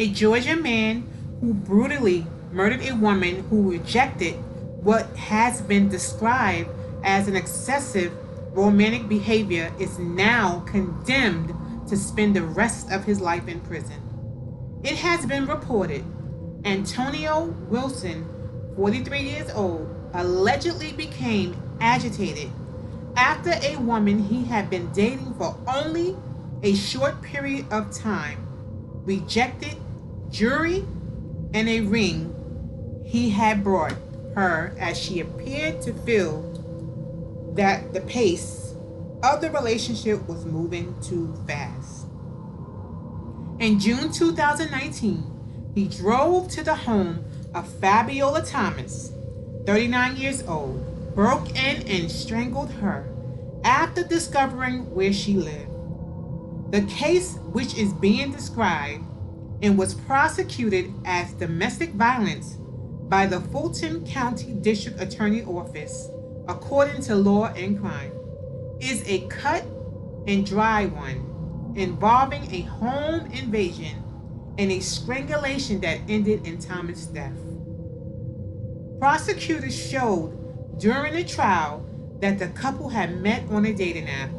A Georgia man who brutally murdered a woman who rejected what has been described as an excessive romantic behavior is now condemned to spend the rest of his life in prison. It has been reported Antonio Wilson, 43 years old, allegedly became agitated after a woman he had been dating for only a short period of time rejected jewelry and a ring he had brought her, as she appeared to feel that the pace of the relationship was moving too fast. In June 2019, he drove to the home of Fabiola Thomas, 39 years old, broke in and strangled her after discovering where she lived. The case, which is being described and was prosecuted as domestic violence by the Fulton County District Attorney Office, according to Law and Crime, is a cut and dry one involving a home invasion and a strangulation that ended in Thomas' death. Prosecutors showed during the trial that the couple had met on a dating app.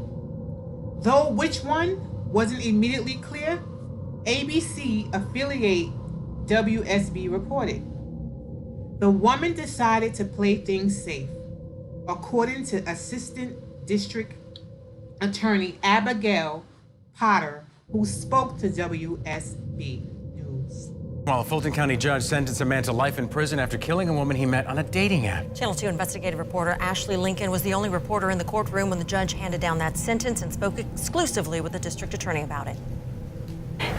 Though which one wasn't immediately clear, ABC affiliate WSB reported. The woman decided to play things safe, according to Assistant District Attorney Abigail Potter, who spoke to WSB News. While a Fulton County judge sentenced a man to life in prison after killing a woman he met on a dating app. Channel 2 investigative reporter Ashley Lincoln was the only reporter in the courtroom when the judge handed down that sentence and spoke exclusively with the district attorney about it.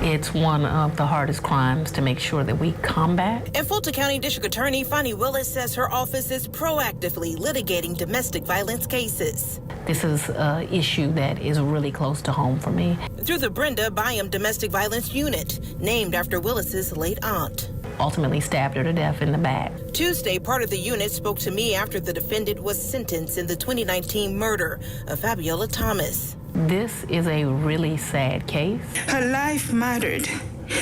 It's one of the hardest crimes to make sure that we combat. And Fulton County District Attorney Fonnie Willis says her office is proactively litigating domestic violence cases. This is an issue that is really close to home for me. Through the Brenda Byam Domestic Violence Unit, named after Willis's late aunt. Ultimately stabbed her to death in the back. Tuesday, part of the unit spoke to me after the defendant was sentenced in the 2019 murder of Fabiola Thomas. This is a really sad case. Her life mattered.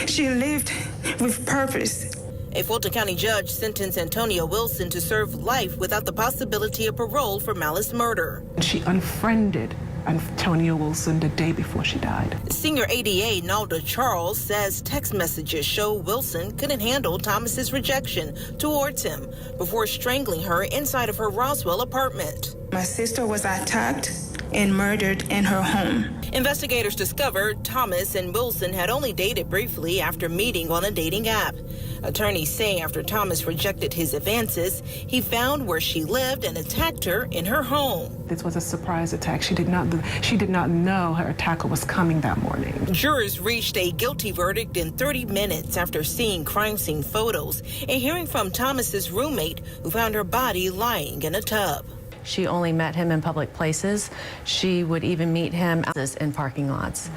She lived with purpose. A Fulton County judge sentenced Antonio Wilson to serve life without the possibility of parole for malice murder. She unfriended Antonio Wilson the day before she died. Senior ADA Nalda Charles says text messages show Wilson couldn't handle Thomas's rejection towards him before strangling her inside of her Roswell apartment. My sister was attacked and murdered in her home. Investigators discovered Thomas and Wilson had only dated briefly after meeting on a dating app. Attorneys say after Thomas rejected his advances, he found where she lived and attacked her in her home. This was a surprise attack. She did not know her attacker was coming that morning. Jurors reached a guilty verdict in 30 minutes after seeing crime scene photos and hearing from Thomas's roommate, who found her body lying in a tub. She only met him in public places. She would even meet him in parking lots.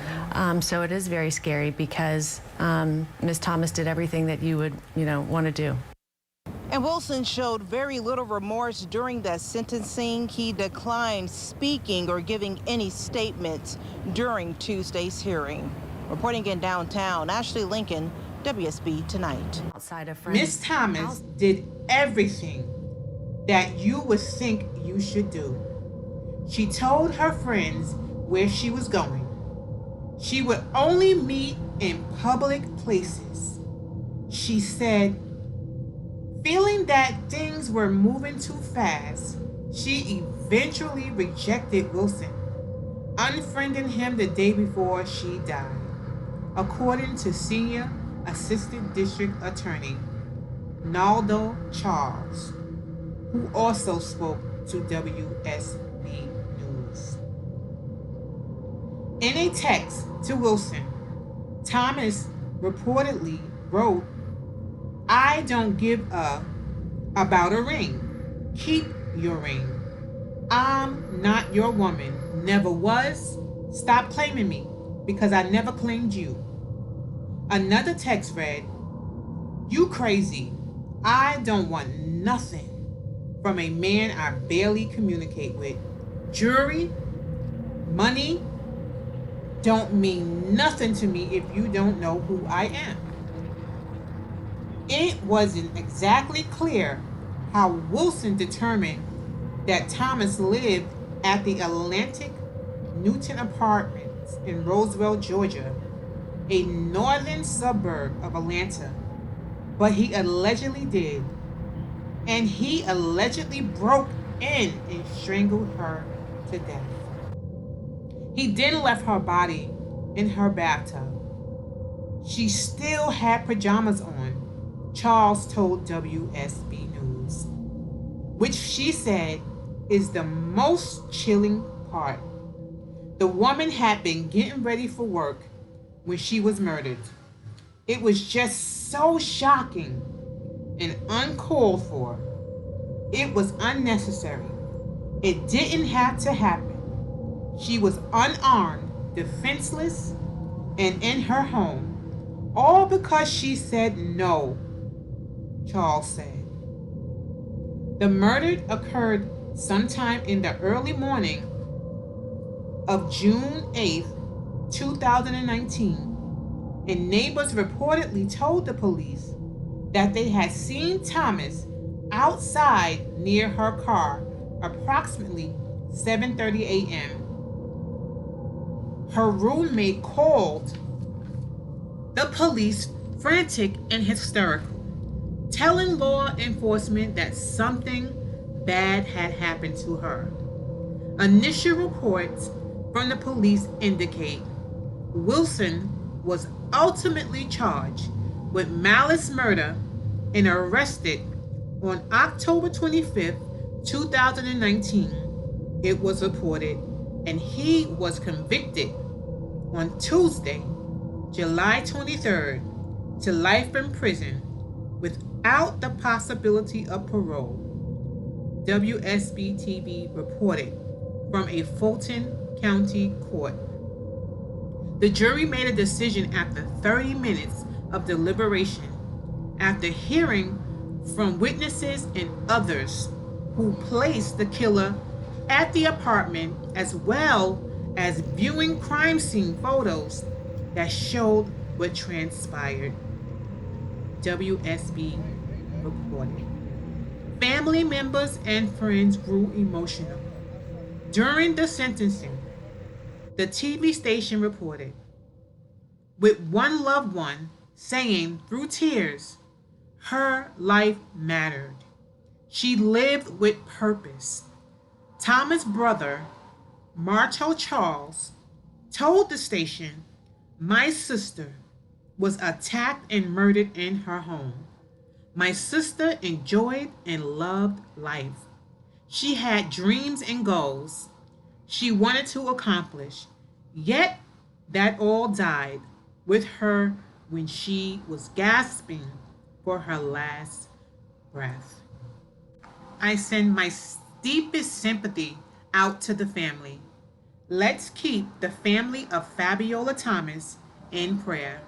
So it is very scary because Ms. Thomas did everything that you would, want to do. And Wilson showed very little remorse during that sentencing. He declined speaking or giving any statements during Tuesday's hearing. Reporting in downtown, Ashley Lincoln, WSB Tonight. Outside of Ms. Thomas did everything that you would think you should do. She told her friends where she was going. She would only meet in public places. She said, feeling that things were moving too fast, she eventually rejected Wilson, unfriending him the day before she died, according to Senior Assistant District Attorney Naldo Charles, who also spoke to WSB News. In a text to Wilson, Thomas reportedly wrote, "I don't give a about a ring. Keep your ring. I'm not your woman. Never was. Stop claiming me because I never claimed you." Another text read, "You crazy. I don't want nothing from a man I barely communicate with. Jewelry, money, don't mean nothing to me if you don't know who I am." It wasn't exactly clear how Wilson determined that Thomas lived at the Atlantic Newton Apartments in Roswell, Georgia, a northern suburb of Atlanta, but he allegedly did. And he allegedly broke in and strangled her to death. He then left her body in her bathtub. She still had pajamas on, Charles told WSB News, which she said is the most chilling part. The woman had been getting ready for work when she was murdered. It was just so shocking and uncalled for. It was unnecessary. It didn't have to happen. She was unarmed, defenseless, and in her home, all because she said no, Charles said. The murder occurred sometime in the early morning of June 8, 2019, and neighbors reportedly told the police that they had seen Thomas outside near her car approximately 7:30 a.m. Her roommate called the police frantic and hysterical, telling law enforcement that something bad had happened to her. Initial reports from the police indicate Wilson was ultimately charged with malice murder and arrested on October 25th, 2019. It was reported, and he was convicted on Tuesday, July 23rd, to life in prison without the possibility of parole. WSB-TV reported from a Fulton County court. The jury made a decision after 30 minutes of deliberation, after hearing from witnesses and others who placed the killer at the apartment, as well as viewing crime scene photos that showed what transpired. WSB reported. Family members and friends grew emotional. During the sentencing, the TV station reported, with one loved one saying through tears, her life mattered. She lived with purpose. Thomas' brother, Marto Charles, told the station, "My sister was attacked and murdered in her home. My sister enjoyed and loved life. She had dreams and goals she wanted to accomplish, yet that all died with her when she was gasping for her last breath." I send my deepest sympathy out to the family. Let's keep the family of Fabiola Thomas in prayer.